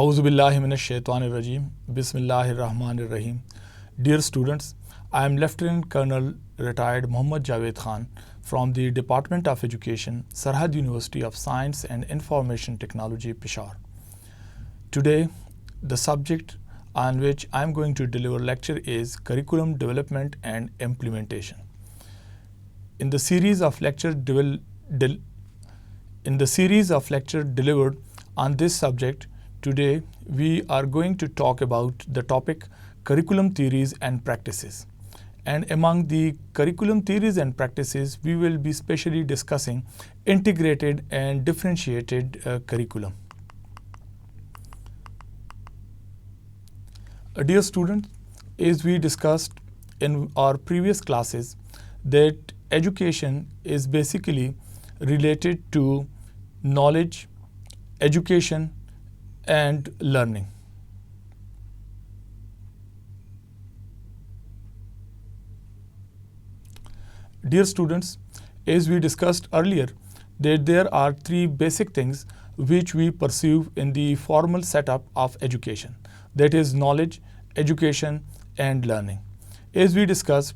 A'udhu billahi minash shaitanir rajim. Bismillahir Rahmanir Rahim. Dear students, I am Lieutenant Colonel retired Muhammad Javed Khan from the Department of Education, Sarhad University of Science and Information Technology, Peshawar. Today, the subject on which I am going to deliver lecture is Curriculum Development and Implementation. In the series of lecture delivered on this subject, today we are going to talk about the topic curriculum theories and practices. And among the curriculum theories and practices, we will be specially discussing integrated and differentiated curriculum. Dear students, as we discussed in our previous classes, that education is basically related to knowledge, education, and learning. Dear students, as we discussed earlier, that there are three basic things which we pursue in the formal setup of education. That is knowledge, education, and learning. As we discussed,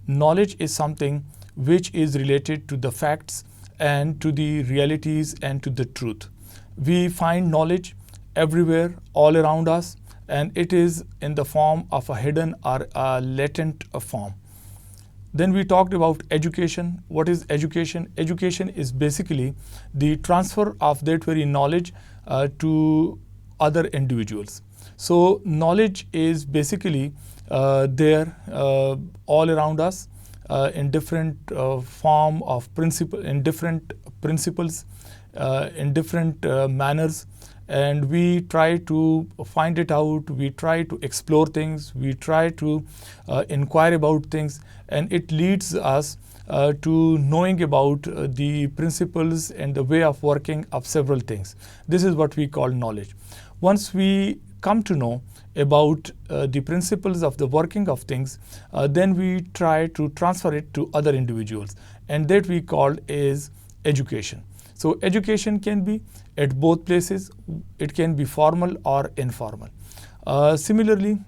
knowledge is something which is related to the facts and to the realities and to the truth. We find knowledge everywhere, all around us, and it is in the form of a hidden or a latent form. Then we talked about education. What is education? Education is basically the transfer of that very knowledge to other individuals. So knowledge is basically there all around us in different form of principle, in different principles, in different manners, and we try to find it out, we try to explore things, we try to inquire about things, and it leads us to knowing about the principles and the way of working of several things. This is what we call knowledge. Once we come to know about the principles of the working of things, then we try to transfer it to other individuals, and that we call is education. So education can be at both places. It can be formal or informal. Similarly,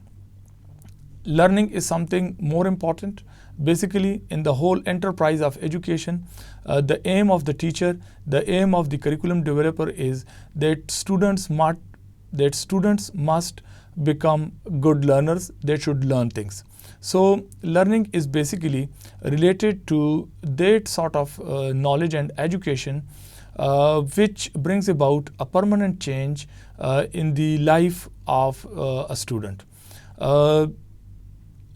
learning is something more important. Basically, in the whole enterprise of education, the aim of the teacher, the aim of the curriculum developer is that students must become good learners. They should learn things. So learning is basically related to that sort of knowledge and education which brings about a permanent change in the life of a student.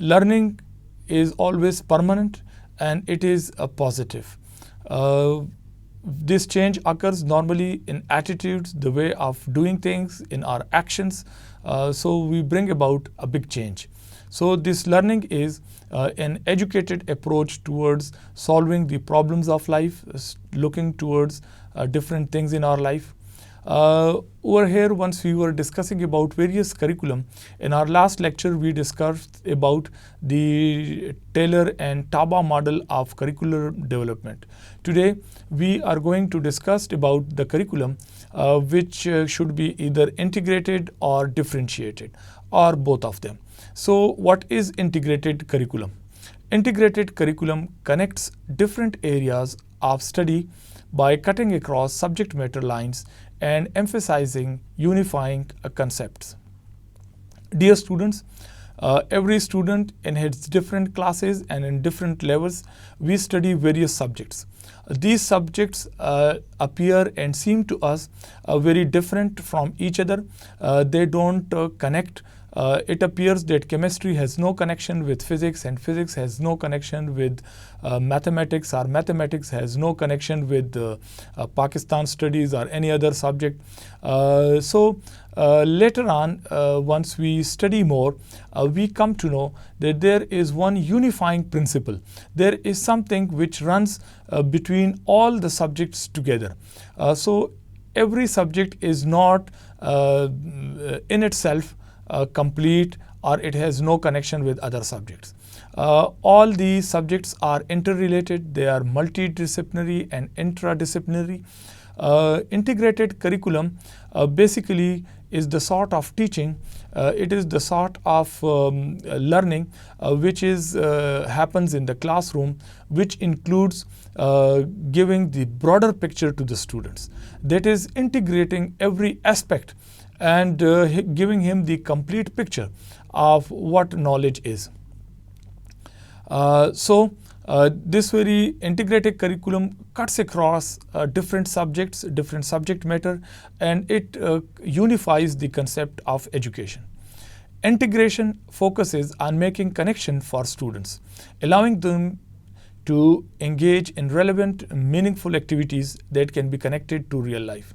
Learning is always permanent and it is a positive. This change occurs normally in attitudes, the way of doing things, in our actions. So we bring about a big change. So this learning is an educated approach towards solving the problems of life, looking towards different things in our life. Over here, once we were discussing about various curriculum, in our last lecture we discussed about the Taylor and Taba model of curricular development. Today we are going to discuss about the curriculum which should be either integrated or differentiated, or both of them. So what is integrated curriculum? Integrated curriculum connects different areas of study by cutting across subject matter lines and emphasizing unifying concepts. Dear students, every student in its different classes and in different levels, we study various subjects. These subjects appear and seem to us very different from each other. They don't connect. It appears that chemistry has no connection with physics, and physics has no connection with mathematics, or mathematics has no connection with Pakistan studies or any other subject. So later on, once we study more, we come to know that there is one unifying principle. There is something which runs between all the subjects together. So every subject is not in itself complete, or it has no connection with other subjects. All these subjects are interrelated, they are multidisciplinary and interdisciplinary. Integrated curriculum basically is the sort of teaching, it is the sort of learning which happens in the classroom, which includes giving the broader picture to the students. That is, integrating every aspect and giving him the complete picture of what knowledge is. This very integrated curriculum cuts across different subjects, different subject matter, and it unifies the concept of education. Integration focuses on making connection for students, allowing them to engage in relevant, meaningful activities that can be connected to real life.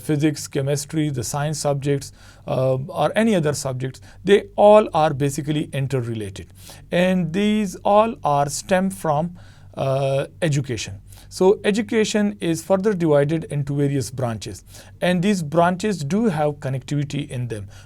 physics, chemistry, the science subjects, or any other subjects, they all are basically interrelated. And these all are stem from education. So education is further divided into various branches, and these branches do have connectivity in them.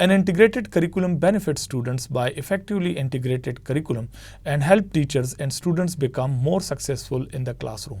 An integrated curriculum benefits students by effectively integrated curriculum and help teachers and students become more successful in the classroom.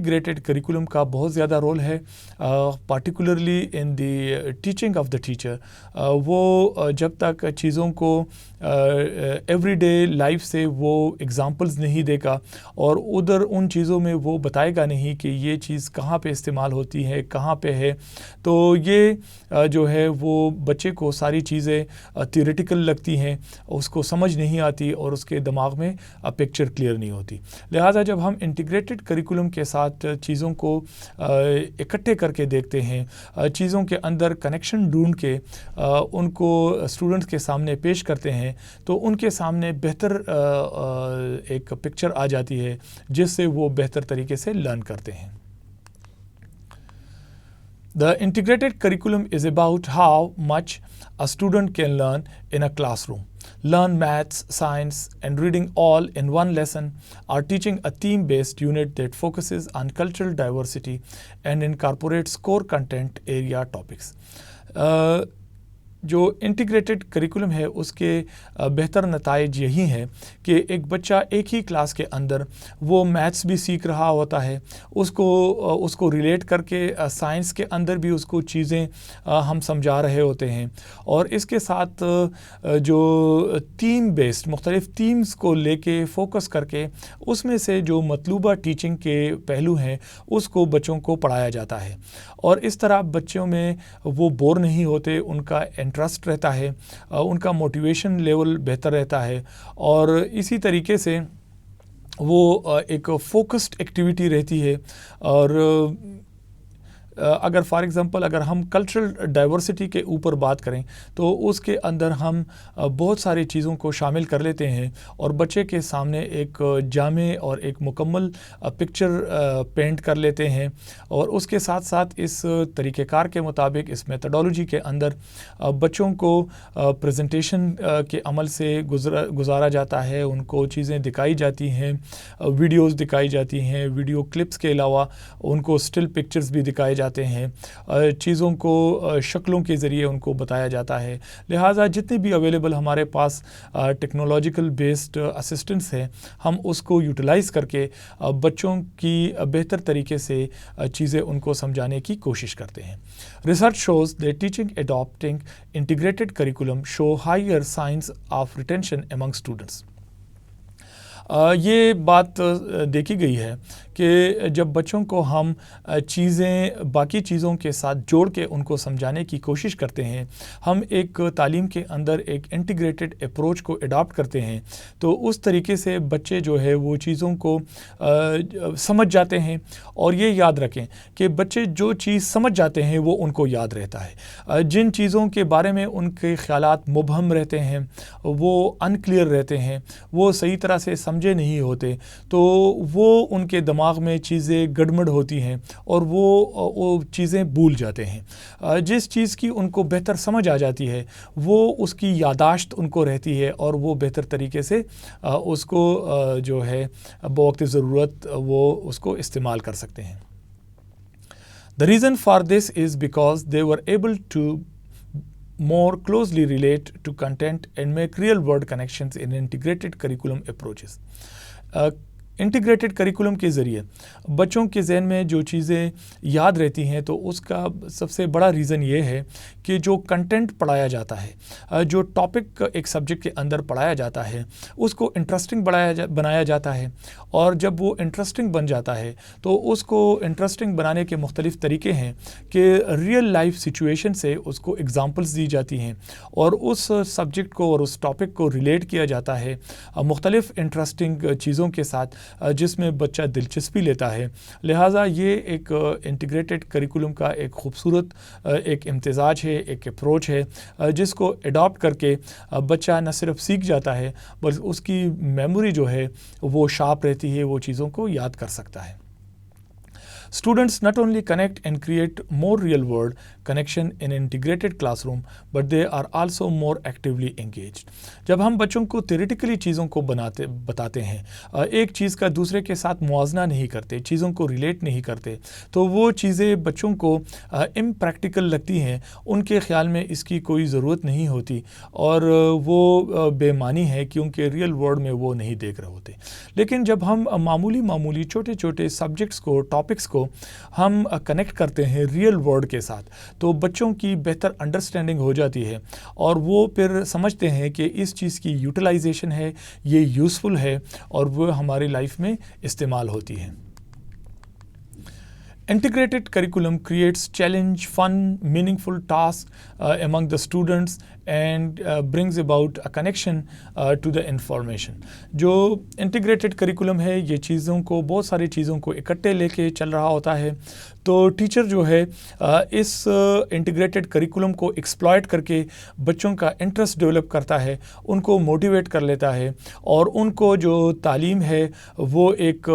Integrated curriculum کا بہت زیادہ role ہے، particularly in the teaching of the teacher. وہ جب تک چیزوں کو every day life سے وہ ایگزامپلز نہیں دے گا اور ادھر ان چیزوں میں وہ بتائے گا نہیں کہ یہ چیز کہاں پہ استعمال ہوتی ہے، کہاں پہ ہے، تو یہ جو ہے وہ بچے کو ساری چیزیں تھیوریٹیکل لگتی ہیں، اس کو سمجھ نہیں آتی اور اس کے دماغ میں پکچر کلیئر نہیں ہوتی. لہٰذا جب ہم انٹیگریٹڈ کریکولم کے ساتھ چیزوں کو اکٹھے کر کے دیکھتے ہیں، چیزوں کے اندر کنیکشن ڈھونڈ کے ان کو اسٹوڈنٹس کے سامنے پیش کرتے ہیں، تو ان کے سامنے بہتر ایک پکچر آ جاتی ہے جس سے وہ بہتر طریقے سے لرن کرتے ہیں. The integrated curriculum is about how much a student can learn in a classroom. Learn maths, science, and reading all in one lesson, or teaching a theme-based unit that focuses on cultural diversity and incorporates core content area topics. جو integrated curriculum ہے اس کے بہتر نتائج یہی ہیں کہ ایک بچہ ایک ہی کلاس کے اندر وہ میتھس بھی سیکھ رہا ہوتا ہے، اس کو ریلیٹ کر کے سائنس کے اندر بھی اس کو چیزیں ہم سمجھا رہے ہوتے ہیں، اور اس کے ساتھ جو تھیم بیسڈ مختلف تھیمز کو لے کے فوکس کر کے اس میں سے جو مطلوبہ ٹیچنگ کے پہلو ہیں اس کو بچوں کو پڑھایا جاتا ہے. اور اس طرح بچوں میں وہ بور نہیں ہوتے، ان کا انٹرسٹ رہتا ہے، ان کا موٹیویشن لیول بہتر رہتا ہے، اور اسی طریقے سے وہ ایک فوکسڈ ایکٹیویٹی رہتی ہے. اور اگر فار ایگزامپل اگر ہم کلچرل ڈائیورسٹی کے اوپر بات کریں تو اس کے اندر ہم بہت ساری چیزوں کو شامل کر لیتے ہیں اور بچے کے سامنے ایک جامع اور ایک مکمل پکچر پینٹ کر لیتے ہیں، اور اس کے ساتھ ساتھ اس طریقہ کار کے مطابق اس میتھڈالوجی کے اندر بچوں کو پریزنٹیشن کے عمل سے گزارا جاتا ہے، ان کو چیزیں دکھائی جاتی ہیں، ویڈیوز دکھائی جاتی ہیں، ویڈیو کلپس کے علاوہ ان کو اسٹل پکچرز بھی دکھائے جاتے ہیں، چیزوں کو شکلوں کے ذریعے ان کو بتایا جاتا ہے. لہٰذا جتنے بھی اویلیبل ہمارے پاس ٹیکنالوجیکل بیسڈ اسسٹنٹس ہیں، ہم اس کو یوٹیلائز کر کے بچوں کی بہتر طریقے سے چیزیں ان کو سمجھانے کی کوشش کرتے ہیں. Research shows that teaching adopting integrated curriculum show higher signs of retention among students. یہ بات دیکھی گئی ہے کہ جب بچوں کو ہم چیزیں باقی چیزوں کے ساتھ جوڑ کے ان کو سمجھانے کی کوشش کرتے ہیں، ہم ایک تعلیم کے اندر ایک انٹیگریٹڈ اپروچ کو اڈاپٹ کرتے ہیں، تو اس طریقے سے بچے جو ہے وہ چیزوں کو سمجھ جاتے ہیں. اور یہ یاد رکھیں کہ بچے جو چیز سمجھ جاتے ہیں وہ ان کو یاد رہتا ہے. جن چیزوں کے بارے میں ان کے خیالات مبہم رہتے ہیں، وہ انکلیئر رہتے ہیں، وہ صحیح طرح سے سمجھے نہیں ہوتے، تو وہ ان کے دماغ میں چیزیں گڑمڑ ہوتی ہیں اور وہ چیزیں بھول جاتے ہیں. جس چیز کی ان کو بہتر سمجھ آ جاتی ہے وہ اس کی یادداشت ان کو رہتی ہے اور وہ بہتر طریقے سے اس کو جو ہے بوقت ضرورت وہ اس کو استعمال کر سکتے ہیں. The reason for this is because they were able to more closely relate to content and make real-world connections in integrated curriculum approaches. Integrated curriculum کے ذریعے بچوں کے ذہن میں جو چیزیں یاد رہتی ہیں تو اس کا سب سے بڑا ریزن یہ ہے کہ جو کنٹینٹ پڑھایا جاتا ہے، جو ٹاپک ایک سبجیکٹ کے اندر پڑھایا جاتا ہے اس کو انٹرسٹنگ بنایا جاتا ہے، اور جب وہ انٹرسٹنگ بن جاتا ہے تو اس کو انٹرسٹنگ بنانے کے مختلف طریقے ہیں کہ ریئل لائف سچویشن سے اس کو ایگزامپلس دی جاتی ہیں اور اس سبجیکٹ کو اور اس ٹاپک کو ریلیٹ کیا جاتا ہے مختلف انٹرسٹنگ چیزوں کے ساتھ جس میں بچہ دلچسپی لیتا ہے. لہٰذا یہ ایک انٹیگریٹڈ کریکولم کا ایک خوبصورت ایک امتزاج ہے، ایک اپروچ ہے جس کو اڈاپٹ کر کے بچہ نہ صرف سیکھ جاتا ہے بلکہ اس کی میموری جو ہے وہ شارپ رہتی ہے، وہ چیزوں کو یاد کر سکتا ہے. Students not only connect and create more real-world connection in integrated classroom, but they are also more actively engaged. جب ہم بچوں کو theoretically چیزوں کو بتاتے ہیں, ایک چیز کا دوسرے کے ساتھ موازنہ نہیں کرتے, چیزوں کو ریلیٹ نہیں کرتے, تو وہ چیزیں بچوں کو امپریکٹیکل لگتی ہیں, ان کے خیال میں اس کی کوئی ضرورت نہیں ہوتی اور وہ بے معنی ہے کیونکہ ریئل ورلڈ میں وہ نہیں دیکھ رہے ہوتے. لیکن جب ہم معمولی چھوٹے چھوٹے سبجیکٹس کو, ٹاپکس کو ہم کنیکٹ کرتے ہیں ریئل ورلڈ کے ساتھ, تو بچوں کی بہتر انڈرسٹینڈنگ ہو جاتی ہے اور وہ پھر سمجھتے ہیں کہ اس چیز کی یوٹیلائزیشن ہے, یہ یوزفل ہے اور وہ ہماری لائف میں استعمال ہوتی ہے. Integrated curriculum creates challenge, fun, meaningful tasks among the students and brings about a connection to the information. جو انٹیگریٹڈ کریکولم ہے یہ چیزوں کو, بہت ساری چیزوں کو اکٹھے لے کے چل رہا ہوتا ہے, تو ٹیچر جو ہے اس انٹیگریٹڈ کریکولم کو ایکسپلائٹ کر کے بچوں کا انٹرسٹ ڈیولپ کرتا ہے, ان کو موٹیویٹ کر لیتا ہے اور ان کو جو تعلیم ہے وہ ایک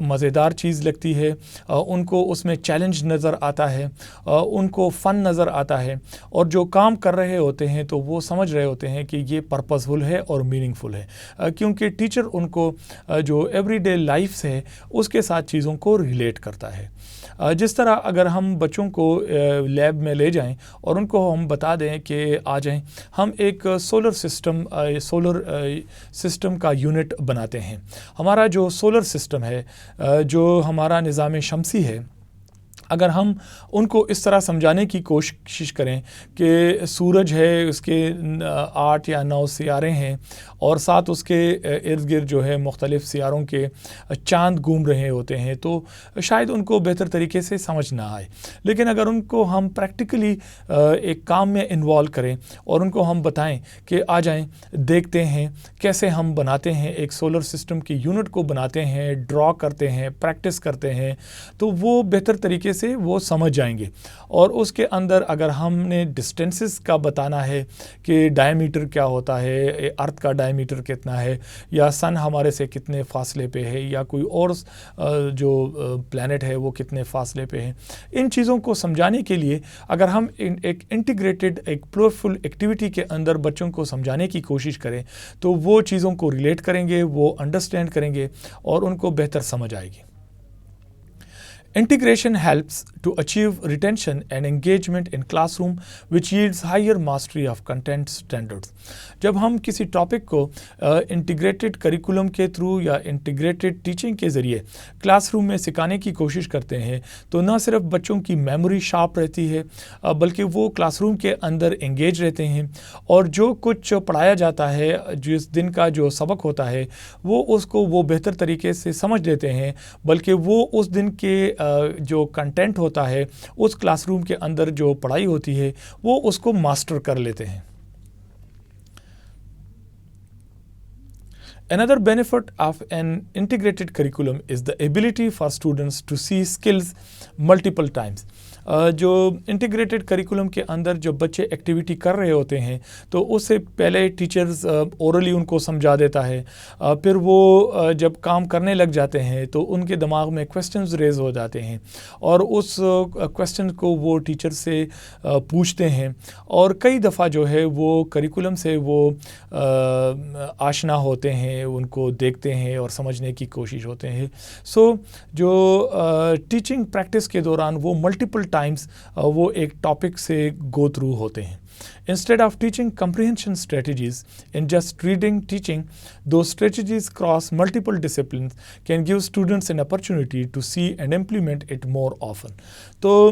مزیدار چیز لگتی ہے, ان کو اس میں چیلنج نظر آتا ہے, ان کو فن نظر آتا ہے اور جو کام کر رہے ہوتے ہیں تو وہ سمجھ رہے ہوتے ہیں کہ یہ پرپزفل ہے اور میننگ فل ہے, کیونکہ ٹیچر ان کو جو ایوری ڈے لائف ہے اس کے ساتھ چیزوں کو ریلیٹ کرتا ہے. جس طرح اگر ہم بچوں کو لیب میں لے جائیں اور ان کو ہم بتا دیں کہ آ جائیں ہم ایک سولر سسٹم کا یونٹ بناتے ہیں. ہمارا جو سولر سسٹم ہے, جو ہمارا نظام شمسی ہے, اگر ہم ان کو اس طرح سمجھانے کی کوشش کریں کہ سورج ہے, اس کے 8 یا 9 سیارے ہیں اور ساتھ اس کے ارد گرد جو ہے مختلف سیاروں کے چاند گھوم رہے ہوتے ہیں, تو شاید ان کو بہتر طریقے سے سمجھ نہ آئے. لیکن اگر ان کو ہم پریکٹیکلی ایک کام میں انوالو کریں اور ان کو ہم بتائیں کہ آ جائیں دیکھتے ہیں کیسے ہم بناتے ہیں, ایک سولر سسٹم کی یونٹ کو بناتے ہیں, ڈرا کرتے ہیں, پریکٹس کرتے ہیں, تو وہ بہتر طریقے سے وہ سمجھ جائیں گے. اور اس کے اندر اگر ہم نے ڈسٹینسز کا بتانا ہے کہ ڈائیمیٹر کیا ہوتا ہے, ارتھ کا ڈائیمیٹر کتنا ہے, یا سن ہمارے سے کتنے فاصلے پہ ہے, یا کوئی اور جو پلانٹ ہے وہ کتنے فاصلے پہ ہے, ان چیزوں کو سمجھانے کے لیے اگر ہم ایک انٹیگریٹڈ, ایک پلورفل ایکٹیویٹی کے اندر بچوں کو سمجھانے کی کوشش کریں تو وہ چیزوں کو ریلیٹ کریں گے, وہ انڈرسٹینڈ کریں گے اور ان کو بہتر سمجھ آئے گی. Integration helps to achieve retention and engagement in classroom, which yields higher mastery of content standards. جب ہم کسی ٹاپک کو انٹیگریٹڈ کریکولم کے تھرو یا انٹیگریٹڈ ٹیچنگ کے ذریعے کلاس روم میں سکھانے کی کوشش کرتے ہیں تو نہ صرف بچوں کی میموری شارپ رہتی ہے بلکہ وہ کلاس روم کے اندر انگیج رہتے ہیں اور جو کچھ پڑھایا جاتا ہے, جس دن کا جو سبق ہوتا ہے وہ اس کو وہ بہتر طریقے سے سمجھ لیتے ہیں, بلکہ وہ اس دن کے جو کنٹینٹ ہوتا ہے, اس کلاس روم کے اندر جو پڑھائی ہوتی ہے وہ اس کو ماسٹر کر لیتے ہیں. Another benefit of an integrated curriculum is the ability for students to see skills multiple times. جو انٹیگریٹڈ کریکولم کے اندر جب بچے ایکٹیویٹی کر رہے ہوتے ہیں تو اس سے پہلے ٹیچرز اورلی ان کو سمجھا دیتا ہے, پھر وہ جب کام کرنے لگ جاتے ہیں تو ان کے دماغ میں کویسچنز ریز ہو جاتے ہیں اور اس کویسچن کو وہ ٹیچر سے پوچھتے ہیں اور کئی دفعہ جو ہے وہ کریکولم سے وہ آشنا ہوتے ہیں, ان کو دیکھتے ہیں اور سمجھنے کی کوشش ہوتے ہیں. سو جو ٹیچنگ پریکٹس کے دوران وہ ملٹیپل ٹائمز وہ ایک ٹاپک سے گو تھرو ہوتے ہیں. Instead of teaching comprehension strategies in just reading teaching, those strategies cross multiple disciplines can give students an opportunity to see and implement it more often. تو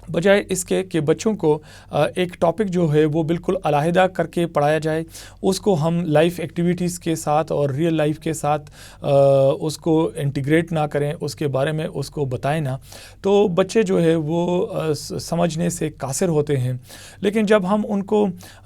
بجائے اس کے کہ بچوں کو ایک ٹاپک جو ہے وہ بالکل علیحدہ کر کے پڑھایا جائے, اس کو ہم لائف ایکٹیویٹیز کے ساتھ اور ریئل لائف کے ساتھ اس کو انٹیگریٹ نہ کریں, اس کے بارے میں اس کو بتائیں نہ, تو بچے جو ہے وہ سمجھنے سے قاصر ہوتے ہیں. لیکن جب ہم ان کو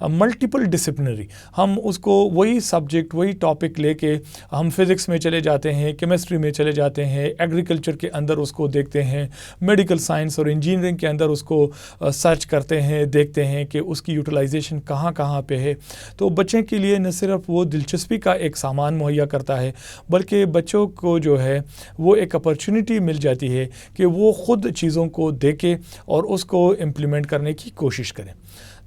ملٹیپل ڈسپلنری, ہم اس کو وہی سبجیکٹ وہی ٹاپک لے کے ہم فزکس میں چلے جاتے ہیں, کیمسٹری میں چلے جاتے ہیں, ایگریکلچر کے اندر اس کو دیکھتے ہیں, میڈیکل سائنس اور انجینئرنگ کے اندر اندر اس کو سرچ کرتے ہیں، دیکھتے ہیں کہ اس کی یوٹیلائزیشن کہاں کہاں پہ ہے، تو بچے کے لیے نہ صرف وہ دلچسپی کا ایک سامان مہیا کرتا ہے، بلکہ بچوں کو جو ہے وہ ایک اپرچونٹی مل جاتی ہے کہ وہ خود چیزوں کو دیکھے اور اس کو امپلیمنٹ کرنے کی کوشش کریں.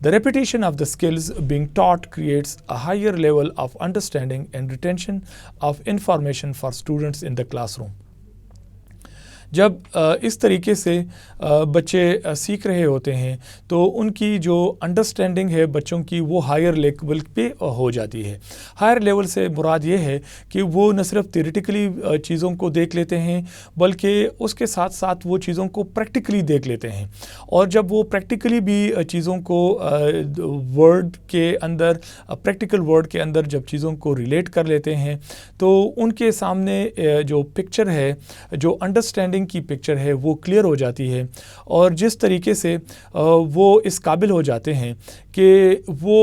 The repetition of the skills being taught creates a higher level of understanding and retention of information for students in the classroom. جب اس طریقے سے بچے سیکھ رہے ہوتے ہیں تو ان کی جو انڈرسٹینڈنگ ہے بچوں کی وہ ہائر لیول پہ ہو جاتی ہے. ہائر لیول سے مراد یہ ہے کہ وہ نہ صرف تھیوریٹیکلی چیزوں کو دیکھ لیتے ہیں بلکہ اس کے ساتھ ساتھ وہ چیزوں کو پریکٹیکلی دیکھ لیتے ہیں، اور جب وہ پریکٹیکلی بھی چیزوں کو ورڈ کے اندر پریکٹیکل ورڈ کے اندر جب چیزوں کو ریلیٹ کر لیتے ہیں تو ان کے سامنے جو پکچر ہے، جو انڈرسٹینڈنگ کی پکچر ہے وہ کلیئر ہو جاتی ہے، اور جس طریقے سے وہ اس قابل ہو جاتے ہیں کہ وہ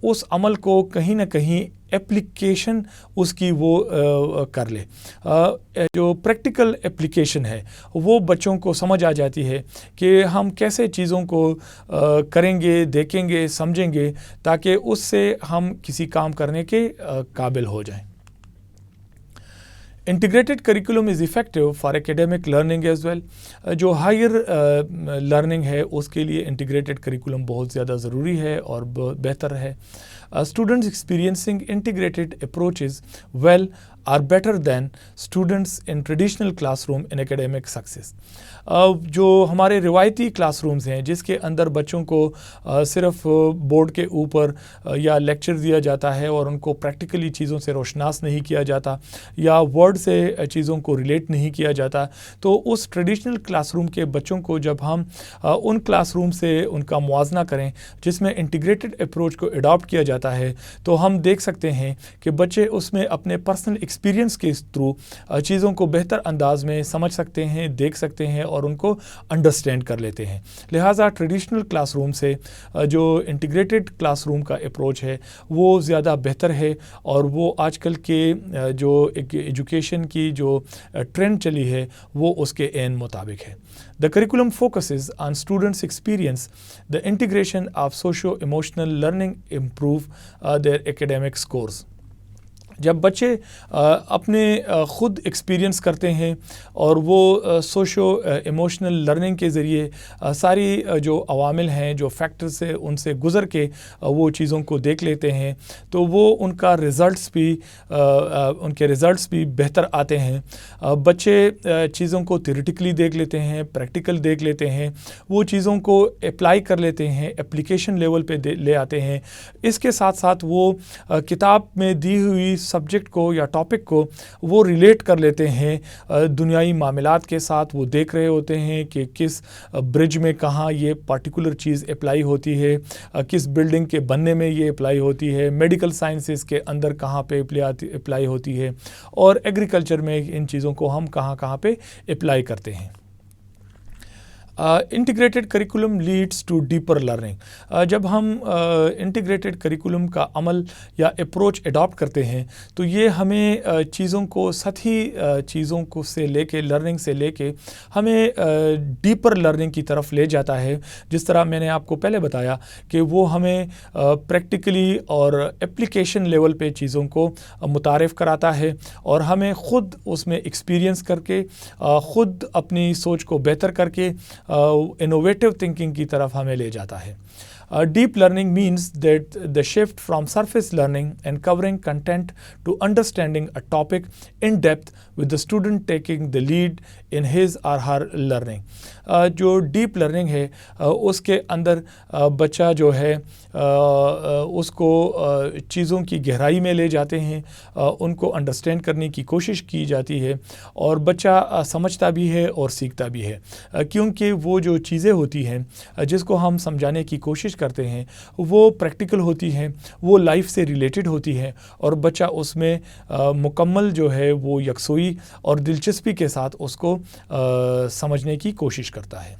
اس عمل کو کہیں نہ کہیں اپلیکیشن اس کی وہ کر لے. جو پریکٹیکل اپلیکیشن ہے وہ بچوں کو سمجھ آ جاتی ہے کہ ہم کیسے چیزوں کو کریں گے، دیکھیں گے، سمجھیں گے تاکہ اس سے ہم کسی کام کرنے کے قابل ہو جائیں. Integrated curriculum is effective for academic learning as well. جو ہائر لرننگ ہے اس کے لیے انٹیگریٹڈ کریکولم بہت زیادہ ضروری ہے اور بہتر ہے. Students experiencing integrated approaches well are better than students in traditional classroom in academic success. جو ہمارے روایتی کلاس رومز ہیں جس کے اندر بچوں کو صرف بورڈ کے اوپر یا لیکچر دیا جاتا ہے اور ان کو پریکٹیکلی چیزوں سے روشناس نہیں کیا جاتا یا ورڈ سے چیزوں کو ریلیٹ نہیں کیا جاتا، تو اس ٹریڈیشنل کلاس روم کے بچوں کو جب ہم ان کلاس روم سے ان کا موازنہ کریں جس میں انٹیگریٹڈ اپروچ کو اڈاپٹ کیا جاتا ہے تو ہم دیکھ سکتے ہیں کہ بچے اس میں اپنے پرسنل ایکسپیرینس کے تھرو چیزوں کو بہتر انداز میں سمجھ سکتے ہیں، دیکھ سکتے ہیں اور ان کو انڈرسٹینڈ کر لیتے ہیں. لہٰذا ٹریڈیشنل کلاس روم سے جو انٹیگریٹڈ کلاس روم کا اپروچ ہے وہ زیادہ بہتر ہے، اور وہ آج کل کے جو ایجوکیشن کی جو ٹرینڈ چلی ہے وہ اس کے عین مطابق ہے. The curriculum focuses on students' experience. The integration of socio-emotional learning improve their academic scores. جب بچے اپنے خود ایکسپیرینس کرتے ہیں اور وہ سوشو ایموشنل لرننگ کے ذریعے ساری جو عوامل ہیں، جو فیکٹرز سے ان سے گزر کے وہ چیزوں کو دیکھ لیتے ہیں تو وہ ان کا ان کے ریزلٹس بھی بہتر آتے ہیں. بچے چیزوں کو تھیوریٹیکلی دیکھ لیتے ہیں، پریکٹیکل دیکھ لیتے ہیں، وہ چیزوں کو اپلائی کر لیتے ہیں، اپلیکیشن لیول پہ لے آتے ہیں. اس کے ساتھ ساتھ وہ کتاب میں دی ہوئی سبجیکٹ کو یا ٹاپک کو وہ ریلیٹ کر لیتے ہیں دنیائی معاملات کے ساتھ. وہ دیکھ رہے ہوتے ہیں کہ کس برج میں کہاں یہ پارٹیکولر چیز اپلائی ہوتی ہے، کس بلڈنگ کے بننے میں یہ اپلائی ہوتی ہے، میڈیکل سائنسز کے اندر کہاں پہ اپلائی ہوتی ہے، اور ایگریکلچر میں ان چیزوں کو ہم کہاں کہاں پہ اپلائی کرتے ہیں. Integrated curriculum leads to deeper learning. جب ہم انٹیگریٹڈ کریکولم کا عمل یا اپروچ اڈاپٹ کرتے ہیں تو یہ ہمیں چیزوں کو سطحی چیزوں کو سے لے کے لرننگ سے لے کے ہمیں ڈیپر لرننگ کی طرف لے جاتا ہے. جس طرح میں نے آپ کو پہلے بتایا کہ وہ ہمیں پریکٹیکلی اور اپلیکیشن لیول پہ چیزوں کو متعارف کراتا ہے اور ہمیں خود اس میں ایکسپیرینس کر کے خود اپنی سوچ کو بہتر کر کے انوویٹو تھنکنگ کی طرف ہمیں لے جاتا ہے. Deep learning means that the shift from surface learning and covering content to understanding a topic in depth with the student taking the lead in his or her learning. جو deep learning ہے اس کے اندر بچہ جو ہے اس کو چیزوں کی گہرائی میں لے جاتے ہیں، ان کو انڈرسٹینڈ کرنے کی کوشش کی جاتی ہے اور بچہ سمجھتا بھی ہے اور سیکھتا بھی ہے، کیونکہ وہ جو چیزیں ہوتی ہیں جس کو ہم سمجھانے کی کوشش کرتے ہیں وہ پریکٹیکل ہوتی ہیں، وہ لائف سے ریلیٹڈ ہوتی ہے اور بچہ اس میں مکمل جو ہے وہ یکسوئی اور دلچسپی کے ساتھ اس کو سمجھنے کی کوشش کرتا ہے.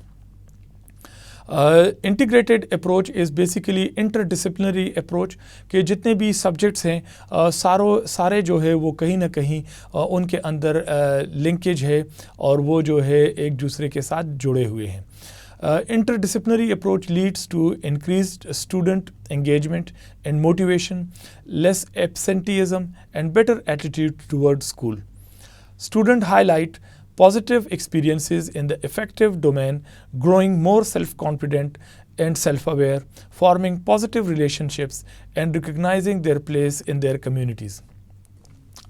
Integrated approach is basically interdisciplinary approach کہ جتنے بھی سبجیکٹس ہیں سارے جو ہے وہ کہیں نہ کہیں ان کے اندر لنکیج ہے اور وہ جو ہے ایک دوسرے کے ساتھ جڑے ہوئے ہیں. Interdisciplinary approach leads to increased student engagement and motivation, less absenteeism, and better attitude towards school. Students highlight positive experiences in the affective domain, growing more self-confident and self-aware, forming positive relationships, and recognizing their place in their communities.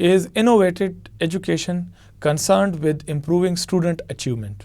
is innovated education concerned with improving student achievement.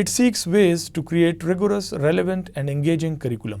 It seeks ways to create rigorous, relevant and engaging curriculum.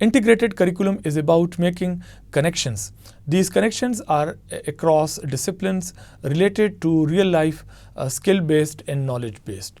Integrated curriculum is about making connections. These connections are across disciplines related to real life, skill-based and knowledge-based.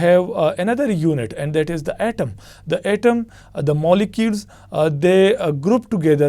have another unit, and that is the atom. The atom, the molecules, they group together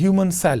human cell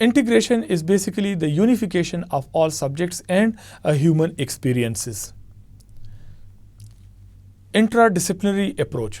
Integration is basically the unification of all subjects and human experiences. Interdisciplinary approach.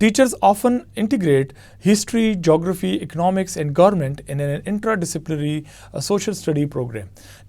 Teachers often integrate history, geography, economics and government in an interdisciplinary social study program.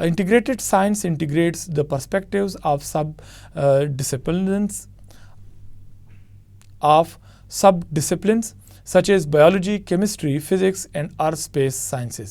Integrated science integrates the perspectives of subdisciplines such as biology, chemistry, physics and earth-space sciences.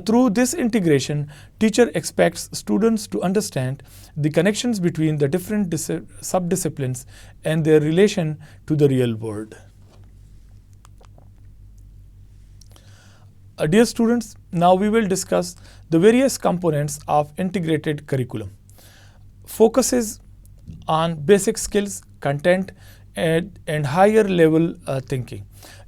Through this integration, teacher expects students to understand the connections between the different subdisciplines and their relation to the real world. Dear students, now we will discuss the various components of integrated curriculum. Focuses on basic skills, content and higher level thinking.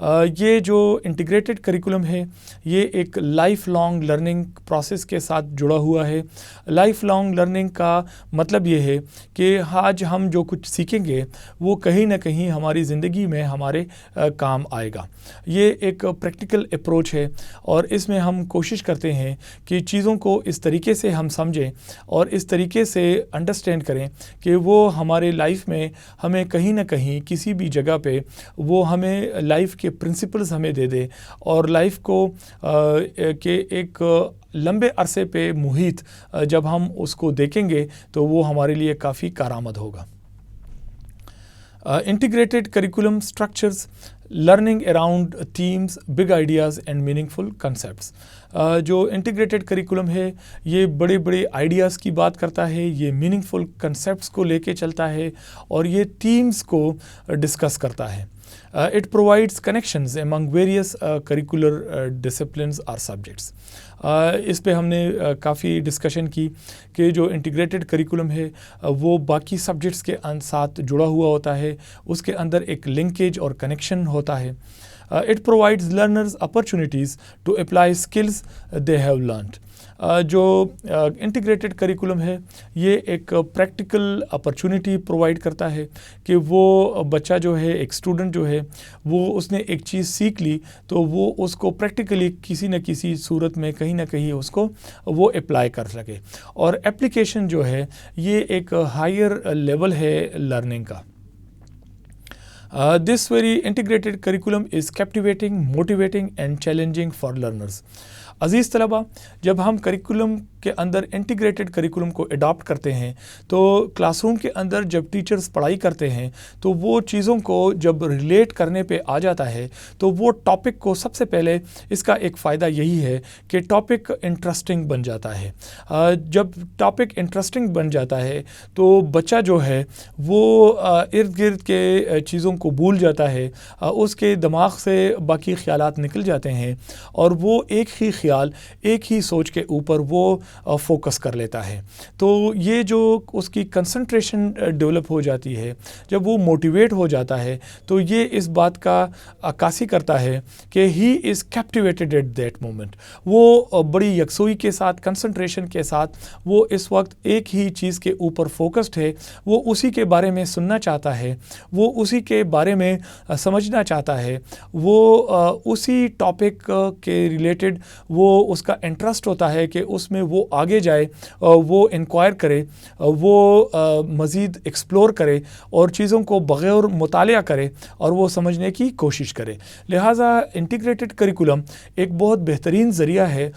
یہ جو integrated curriculum ہے یہ ایک life long learning process کے ساتھ جڑا ہوا ہے. لائف لانگ لرننگ کا مطلب یہ ہے کہ آج ہم جو کچھ سیکھیں گے وہ کہیں نہ کہیں ہماری زندگی میں ہمارے کام آئے گا. یہ ایک پریکٹیکل اپروچ ہے اور اس میں ہم کوشش کرتے ہیں کہ چیزوں کو اس طریقے سے ہم سمجھیں اور اس طریقے سے انڈرسٹینڈ کریں کہ وہ ہمارے لائف میں ہمیں کہیں نہ کہیں کسی بھی جگہ پہ وہ ہمیں لائف کے پرنسپلز ہمیں دے دے اور لائف کو کہ ایک لمبے عرصے پہ محیط جب ہم اس کو دیکھیں گے تو وہ ہمارے لیے کافی کارآمد ہوگا. Integrated curriculum structures learning around themes, big ideas and meaningful concepts. جو انٹیگریٹڈ کریکولم ہے یہ بڑے بڑے آئیڈیاز کی بات کرتا ہے, یہ میننگفل کنسیپٹس کو لے کے چلتا ہے اور یہ تھیمز کو ڈسکس کرتا ہے. It provides connections among various curricular disciplines or subjects. اس پہ ہم نے کافی ڈسکشن کی کہ جو انٹیگریٹڈ کریکولم ہے وہ باقی سبجیکٹس کے ساتھ جڑا ہوا ہوتا ہے, اس کے اندر ایک لنکیج اور کنیکشن ہوتا ہے. It provides learners opportunities to apply skills they have learned. جو انٹیگریٹڈ کریکولم ہے یہ ایک پریکٹیکل اپرچونٹی پرووائڈ کرتا ہے کہ وہ بچہ جو ہے, ایک اسٹوڈنٹ جو ہے, وہ اس نے ایک چیز سیکھ لی تو وہ اس کو پریکٹیکلی کسی نہ کسی صورت میں کہیں نہ کہیں اس کو وہ اپلائی کر سکے. اور اپلیکیشن جو ہے یہ ایک ہائر لیول ہے لرننگ کا. This very integrated curriculum is captivating, motivating and challenging for learners. عزیز طلبہ, جب ہم کریکولم کے اندر انٹیگریٹڈ کریکولم کو اڈاپٹ کرتے ہیں تو کلاس روم کے اندر جب ٹیچرز پڑھائی کرتے ہیں تو وہ چیزوں کو جب ریلیٹ کرنے پہ آ جاتا ہے تو وہ ٹاپک کو سب سے پہلے اس کا ایک فائدہ یہی ہے کہ ٹاپک انٹرسٹنگ بن جاتا ہے. جب ٹاپک انٹرسٹنگ بن جاتا ہے تو بچہ جو ہے وہ ارد گرد کے چیزوں کو بھول جاتا ہے, اس کے دماغ سے باقی خیالات نکل جاتے ہیں اور وہ ایک ہی خیال, ایک ہی سوچ کے اوپر وہ فوکس کر لیتا ہے. تو یہ جو اس کی کنسنٹریشن ڈیولپ ہو جاتی ہے, جب وہ موٹیویٹ ہو جاتا ہے تو یہ اس بات کا عکاسی کرتا ہے کہ ہی از کیپٹیویٹڈ ایٹ دیٹ مومنٹ. وہ بڑی یکسوئی کے ساتھ, کنسنٹریشن کے ساتھ وہ اس وقت ایک ہی چیز کے اوپر فوکسڈ ہے, وہ اسی کے بارے میں سننا چاہتا ہے, وہ اسی کے بارے میں سمجھنا چاہتا ہے, وہ اسی ٹاپک کے ریلیٹڈ وہ اس کا انٹرسٹ ہوتا ہے کہ اس میں وہ آگے جائے, وہ انکوائر کرے, وہ مزید ایکسپلور کرے اور چیزوں کو بغیر مطالعہ کرے اور وہ سمجھنے کی کوشش کرے. لہٰذا انٹیگریٹڈ کریکولم ایک بہت بہترین ذریعہ ہے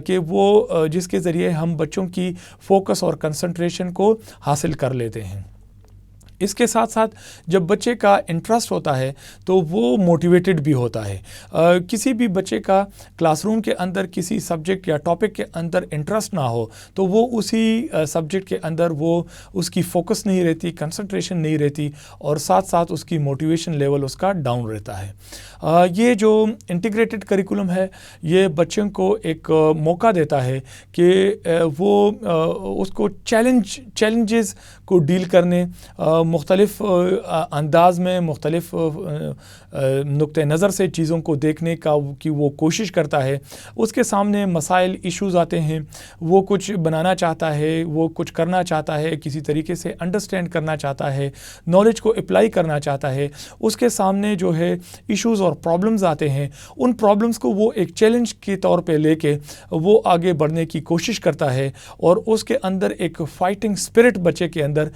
کہ وہ جس کے ذریعے ہم بچوں کی فوکس اور کنسنٹریشن کو حاصل کر لیتے ہیں. اس کے ساتھ ساتھ جب بچے کا انٹرسٹ ہوتا ہے تو وہ موٹیویٹڈ بھی ہوتا ہے. کسی بھی بچے کا کلاس روم کے اندر کسی سبجیکٹ یا ٹاپک کے اندر انٹرسٹ نہ ہو تو وہ اسی سبجیکٹ کے اندر وہ اس کی فوکس نہیں رہتی, کنسنٹریشن نہیں رہتی اور ساتھ ساتھ اس کی موٹیویشن لیول اس کا ڈاؤن رہتا ہے. یہ جو انٹیگریٹڈ کریکولم ہے یہ بچوں کو ایک موقع دیتا ہے کہ وہ اس کو چیلنجز کو ڈیل کرنے, مختلف انداز میں, مختلف نقطہ نظر سے چیزوں کو دیکھنے کا کی وہ کوشش کرتا ہے. اس کے سامنے مسائل, ایشوز آتے ہیں, وہ کچھ بنانا چاہتا ہے, وہ کچھ کرنا چاہتا ہے, کسی طریقے سے انڈرسٹینڈ کرنا چاہتا ہے, نالج کو اپلائی کرنا چاہتا ہے. اس کے سامنے جو ہے ایشوز اور پرابلمز آتے ہیں, ان پرابلمز کو وہ ایک چیلنج کے طور پہ لے کے وہ آگے بڑھنے کی کوشش کرتا ہے اور اس کے اندر ایک فائٹنگ اسپرٹ بچے کے اندر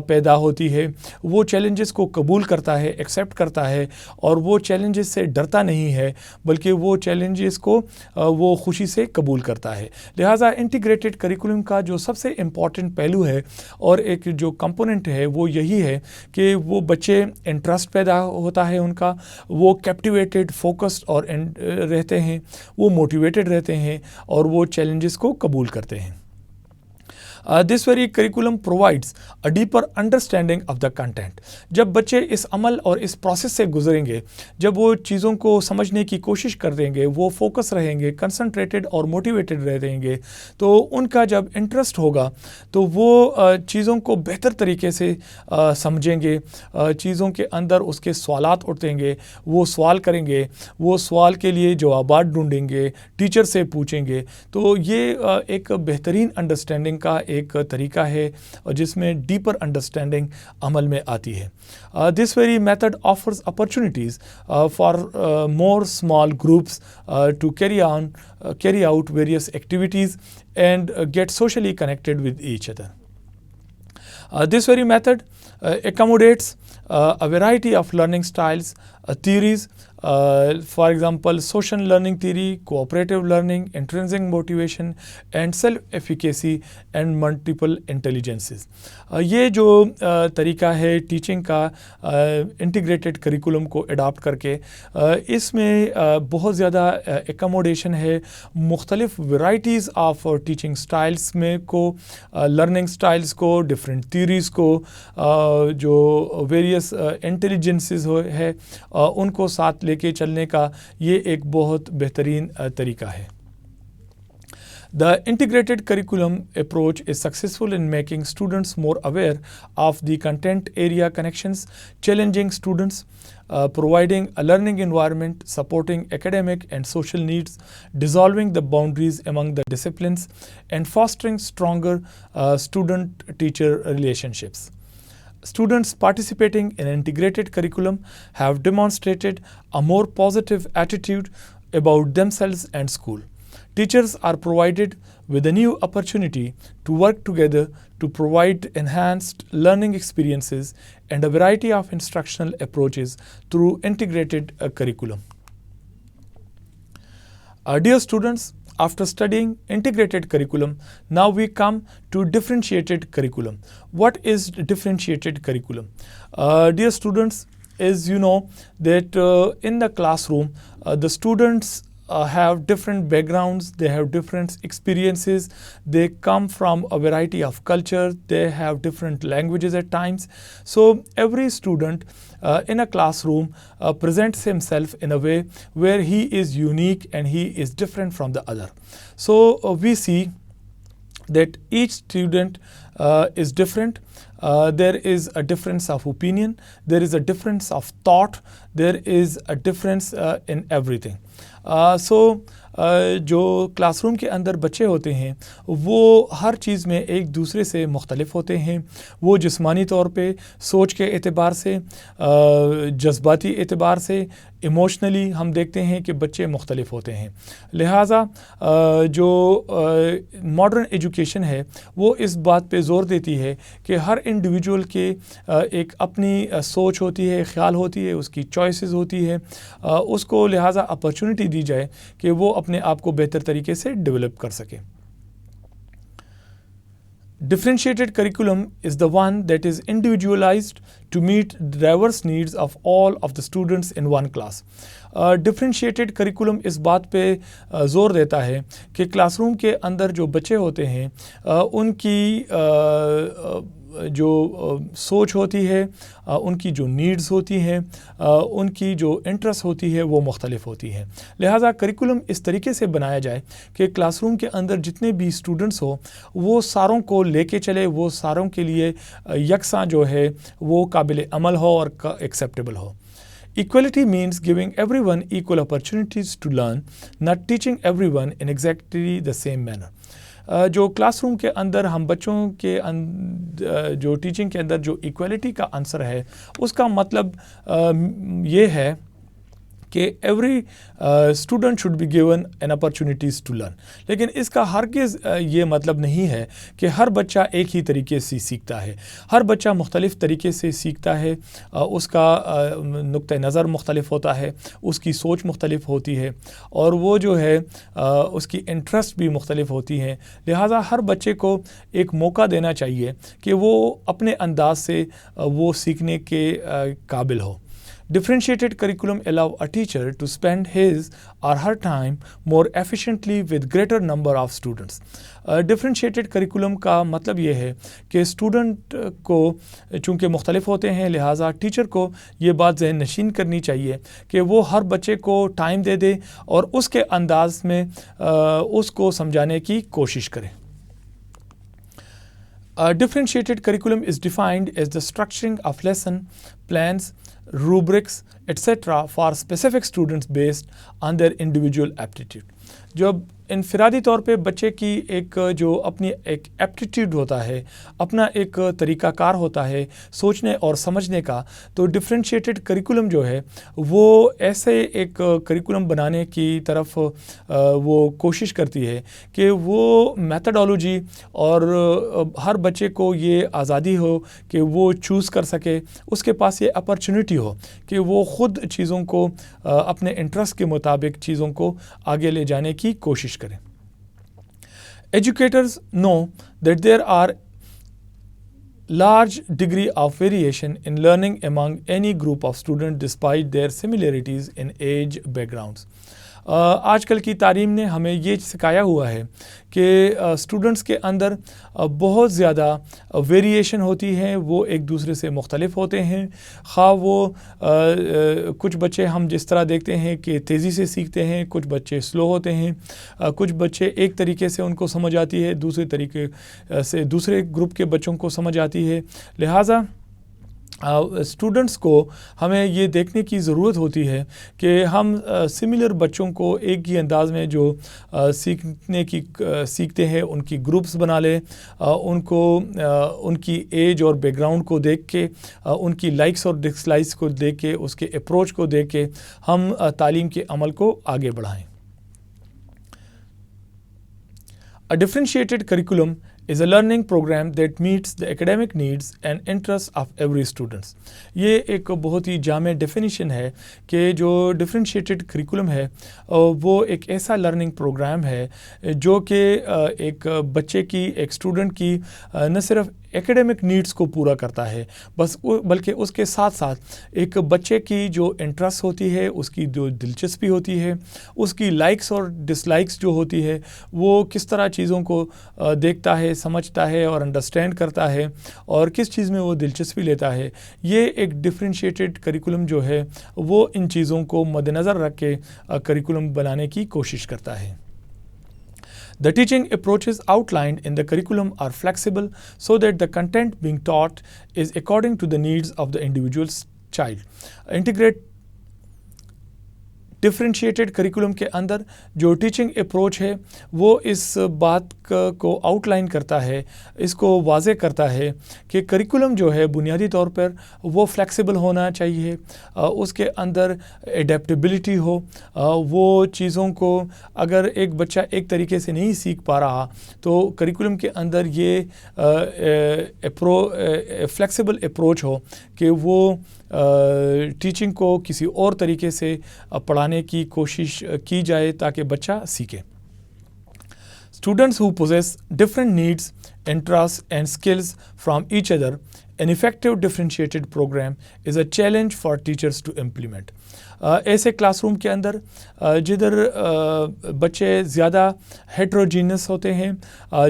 پیدا ہوتی ہے. وہ چیلنجز کو قبول کرتا ہے, ایکسیپٹ کرتا ہے اور وہ چیلنجز سے ڈرتا نہیں ہے بلکہ وہ چیلنجز کو وہ خوشی سے قبول کرتا ہے. لہٰذا انٹیگریٹڈ کریکولم کا جو سب سے امپورٹنٹ پہلو ہے اور ایک جو کمپوننٹ ہے وہ یہی ہے کہ وہ بچے انٹرسٹ پیدا ہوتا ہے ان کا, وہ کیپٹیویٹڈ, فوکسڈ اور رہتے ہیں, وہ موٹیویٹڈ رہتے ہیں اور وہ چیلنجز کو قبول کرتے ہیں. This very curriculum provides a deeper understanding of the content. جب بچے اس عمل اور اس پروسیس سے گزریں گے، جب وہ چیزوں کو سمجھنے کی کوشش کر دیں گے، وہ فوکس رہیں گے، کنسنٹریٹڈ اور موٹیویٹڈ رہیں گے، تو ان کا جب انٹرسٹ ہوگا تو وہ چیزوں کو بہتر طریقے سے سمجھیں گے، چیزوں کے اندر اس کے سوالات اٹھیں گے، وہ سوال کریں گے، وہ سوال کے لیے جوابات ڈھونڈیں گے، ٹیچر سے پوچھیں گے. تو یہ ایک بہترین انڈرسٹینڈنگ کا ایک طریقہ ہے جس میں ڈیپر انڈرسٹینڈنگ عمل میں آتی ہے. This very method offers opportunities for more small groups to carry out various activities and get socially connected with each other. This very method accommodates a variety of learning styles, theories, for example, social learning theory, cooperative learning, intrinsic motivation, and self-efficacy and multiple intelligences. یہ جو طریقہ ہے teaching کا integrated curriculum کو adapt کر کے، اس میں بہت زیادہ ایکاموڈیشن ہے مختلف ورائٹیز آف ٹیچنگ سٹائلز میں کو، لرننگ سٹائلز کو، ڈفرینٹ تھیوریز کو، جو ویریس انٹیلیجنسز ہے ان کو ساتھ لے کے چلنے کا یہ ایک بہت بہترین طریقہ ہے. The integrated curriculum approach is successful in making students more aware of the content area connections, challenging students, providing a learning environment, supporting academic and social needs, dissolving the boundaries among the disciplines, and fostering stronger student-teacher relationships. Students participating in integrated curriculum have demonstrated a more positive attitude about themselves and school. Teachers are provided with a new opportunity to work together to provide enhanced learning experiences and a variety of instructional approaches through integrated curriculum. Dear students, after studying integrated curriculum, now we come to differentiated curriculum. What is differentiated curriculum? Dear students, as you know that in the classroom, the students have different backgrounds, they have different experiences, they come from a variety of culture, they have different languages at times. So every student in a classroom presents himself in a way where he is unique and he is different from the other. So we see that each student is different. There is a difference of opinion, there is a difference of thought, there is a difference in everything. جو class room کے اندر بچے ہوتے ہیں وہ ہر چیز میں ایک دوسرے سے مختلف ہوتے ہیں. وہ جسمانی طور پہ، سوچ کے اعتبار سے، جذباتی اعتبار سے، ایموشنلی ہم دیکھتے ہیں کہ بچے مختلف ہوتے ہیں. لہٰذا جو ماڈرن ایجوکیشن ہے وہ اس بات پہ زور دیتی ہے کہ ہر انڈیویجول کے ایک اپنی سوچ ہوتی ہے، خیال ہوتی ہے، اس کی چوائسیز ہوتی ہے، اس کو لہٰذا اپرچونٹی دی جائے کہ وہ اپنے آپ کو بہتر طریقے سے ڈیولپ کر سکے. Differentiated curriculum is the one that is individualized to meet the diverse needs of all of the students in one class. Differentiated curriculum اس بات پہ زور دیتا ہے کہ کلاس روم کے اندر جو بچے ہوتے ہیں ان کی جو سوچ ہوتی ہے، ان کی جو نیڈز ہوتی ہیں، ان کی جو انٹرسٹ ہوتی ہے وہ مختلف ہوتی ہیں. لہٰذا کریکولم اس طریقے سے بنایا جائے کہ کلاس روم کے اندر جتنے بھی اسٹوڈنٹس ہوں وہ ساروں کو لے کے چلے، وہ ساروں کے لیے یکساں جو ہے وہ قابل عمل ہو اور acceptable who. Equality means giving everyone equal opportunities to learn, not teaching everyone in exactly the same manner. جو کلاس روم کے اندر ہم بچوں کے جو ٹیچنگ کے اندر جو ایکویلٹی کا عنصر ہے اس کا مطلب یہ ہے کہ every student should be given an opportunities to learn. لیکن اس کا ہرگز یہ مطلب نہیں ہے کہ ہر بچہ ایک ہی طریقے سے سیکھتا ہے. ہر بچہ مختلف طریقے سے سیکھتا ہے، اس کا نقطۂ نظر مختلف ہوتا ہے، اس کی سوچ مختلف ہوتی ہے، اور وہ جو ہے اس کی انٹرسٹ بھی مختلف ہوتی ہیں. لہٰذا ہر بچے کو ایک موقع دینا چاہیے کہ وہ اپنے انداز سے وہ سیکھنے کے قابل ہو. Differentiated curriculum allow a teacher to spend his or her time more efficiently with greater number of students. Differentiated curriculum کا مطلب یہ ہے کہ اسٹوڈنٹ کو چونکہ مختلف ہوتے ہیں لہٰذا ٹیچر کو یہ بات ذہن نشین کرنی چاہیے کہ وہ ہر بچے کو ٹائم دے دے اور اس کے انداز میں اس کو سمجھانے کی کوشش کرے. Differentiated curriculum is defined as the structuring of lesson plans, rubrics, etc. for specific students based on their individual aptitude. جب انفرادی طور پہ بچے کی ایک جو اپنی ایک ایپٹیٹیوڈ ہوتا ہے، اپنا ایک طریقہ کار ہوتا ہے سوچنے اور سمجھنے کا، تو ڈفرینشیٹڈ کریکولم جو ہے وہ ایسے ایک کریکولم بنانے کی طرف وہ کوشش کرتی ہے کہ وہ میتھڈالوجی اور ہر بچے کو یہ آزادی ہو کہ وہ چوز کر سکے، اس کے پاس یہ اپرچونٹی ہو کہ وہ خود چیزوں کو اپنے انٹرسٹ کے مطابق چیزوں کو آگے لے جانے کی کوشش کریں. Educators know that there are large degree of variation in learning among any group of students despite their similarities in age backgrounds. آج کل کی تعلیم نے ہمیں یہ سکھایا ہوا ہے کہ اسٹوڈنٹس کے اندر بہت زیادہ ویریشن ہوتی ہے، وہ ایک دوسرے سے مختلف ہوتے ہیں، خواہ وہ کچھ بچے ہم جس طرح دیکھتے ہیں کہ تیزی سے سیکھتے ہیں، کچھ بچے سلو ہوتے ہیں، کچھ بچے ایک طریقے سے ان کو سمجھ آتی ہے، دوسرے طریقے سے دوسرے گروپ کے بچوں کو سمجھ آتی ہے. لہٰذا اسٹوڈنٹس کو ہمیں یہ دیکھنے کی ضرورت ہوتی ہے کہ ہم سملر بچوں کو ایک ہی انداز میں جو سیکھتے ہیں ان کی گروپس بنا لیں، ان کو ان کی ایج اور بیک گراؤنڈ کو دیکھ کے، ان کی لائکس اور ڈس لائکس کو دیکھ کے، اس کے اپروچ کو دیکھ کے ہم تعلیم کے عمل کو آگے بڑھائیں. A differentiated curriculum is a learning program that meets the academic needs and interests of every student. یہ ایک بہت ہی جامع ڈیفینیشن ہے کہ جو ڈفرینشیٹڈ کریکولم ہے وہ ایک ایسا لرننگ پروگرام ہے جو کہ ایک بچے کی، ایک اسٹوڈنٹ کی نہ صرف ایکیڈیمک نیڈس کو پورا کرتا ہے بلکہ اس کے ساتھ ساتھ ایک بچے کی جو انٹرسٹ ہوتی ہے، اس کی جو دلچسپی ہوتی ہے، اس کی لائکس اور ڈس لائکس جو ہوتی ہے، وہ کس طرح چیزوں کو دیکھتا ہے، سمجھتا ہے اور انڈرسٹینڈ کرتا ہے اور کس چیز میں وہ دلچسپی لیتا ہے. یہ ایک ڈفرینشیٹڈ کریکولم جو ہے وہ ان چیزوں کو مد نظر رکھ کے کریکولم بنانے کی کوشش کرتا ہے. The teaching approaches outlined in the curriculum are flexible so that the content being taught is according to the needs of the individual child. Integrate differentiated curriculum کے اندر جو ٹیچنگ اپروچ ہے وہ اس بات کو آؤٹ لائن کرتا ہے، اس کو واضح کرتا ہے کہ کریکولم جو ہے بنیادی طور پر وہ فلیکسیبل ہونا چاہیے، اس کے اندر ایڈیپٹیبلٹی ہو، وہ چیزوں کو اگر ایک بچہ ایک طریقے سے نہیں سیکھ پا رہا تو کریکولم کے اندر یہ فلیکسیبل اپروچ ہو کہ وہ ٹیچنگ کو کسی اور طریقے سے پڑھانے کی کوشش کی جائے تاکہ بچہ سیکھے. Students who possess different needs, interests and skills from each other, an effective differentiated program is a challenge for teachers to implement. ایسے کلاس روم کے اندر جدھر بچے زیادہ ہیٹروجینس ہوتے ہیں،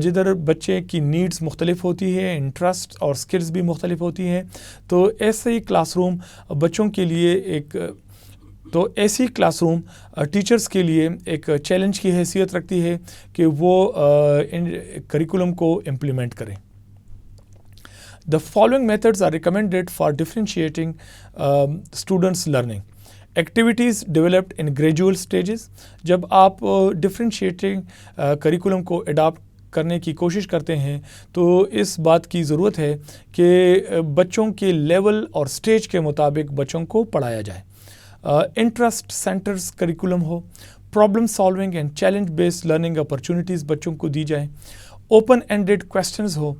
جدھر بچے کی نیڈز مختلف ہوتی ہے، انٹرسٹ اور سکلز بھی مختلف ہوتی ہیں، تو ایسے کلاس روم بچوں کے لیے ایسی کلاس روم ٹیچرز کے لیے ایک چیلنج کی حیثیت رکھتی ہے کہ وہ کریکولم کو امپلیمنٹ کریں. The following methods are recommended for differentiating students' learning. Activities developed in gradual stages. جب آپ ڈفرینشیٹنگ کریکولم کو اڈاپٹ کرنے کی کوشش کرتے ہیں تو اس بات کی ضرورت ہے کہ بچوں کے لیول اور سٹیج کے مطابق بچوں کو پڑھایا جائے. Interest centres curriculum who, problem solving and challenge based learning opportunities بچوں کو دی جائیں، اوپن اینڈڈ کویشچنز ہو,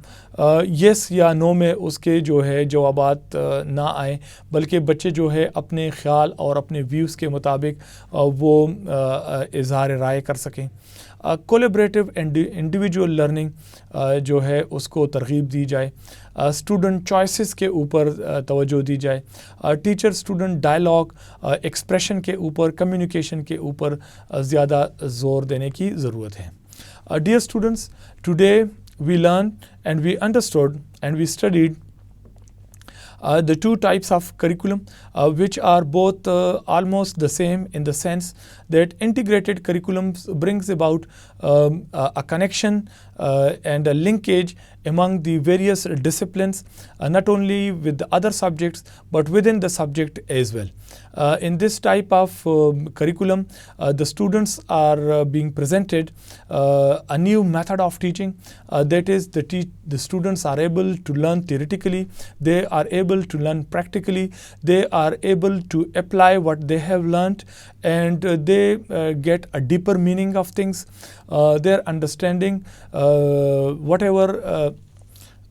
یس یا نو میں اس کے جو ہے جوابات نہ آئیں, بلکہ بچے جو ہے اپنے خیال اور اپنے ویوز کے مطابق وہ اظہار رائے کر سکیں. کولیبریٹو اینڈ انڈیویجول لرننگ جو ہے اس کو ترغیب دی جائے. اسٹوڈنٹ چوائسیز کے اوپر توجہ دی جائے. ٹیچر اسٹوڈنٹ ڈائلاگ, ایکسپریشن کے اوپر, کمیونیکیشن کے اوپر زیادہ زور دینے کی ضرورت ہے. Dear students, today we learned and we understood and we studied the two types of curriculum which are both almost the same in the sense that integrated curriculum brings about a connection and a linkage among the various disciplines, not only with the other subjects but within the subject as well. In this type of curriculum, the students are being presented a new method of teaching, that is the students are able to learn theoretically, they are able to learn practically, they are able to apply what they have learnt, and they get a deeper meaning of things. Their understanding,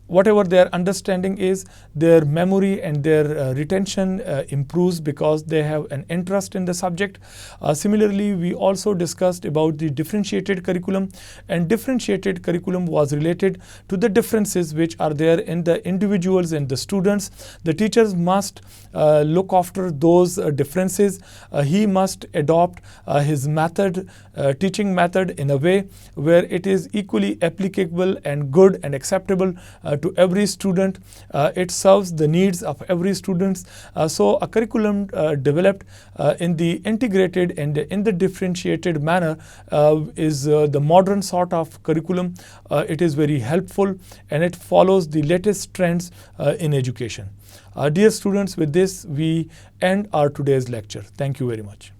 whatever their understanding is, their memory and their retention improves because they have an interest in the subject. Similarly, we also discussed about the differentiated curriculum, and differentiated curriculum was related to the differences which are there in the individuals and the students. The teachers must look after those differences. He must adopt his method, teaching method in a way where it is equally applicable and good and acceptable to every student. It serves the needs of every student. So a curriculum developed in the integrated and in the differentiated manner is the modern sort of curriculum. It is very helpful and it follows the latest trends in education. Dear students, with this we end our today's lecture. Thank you very much.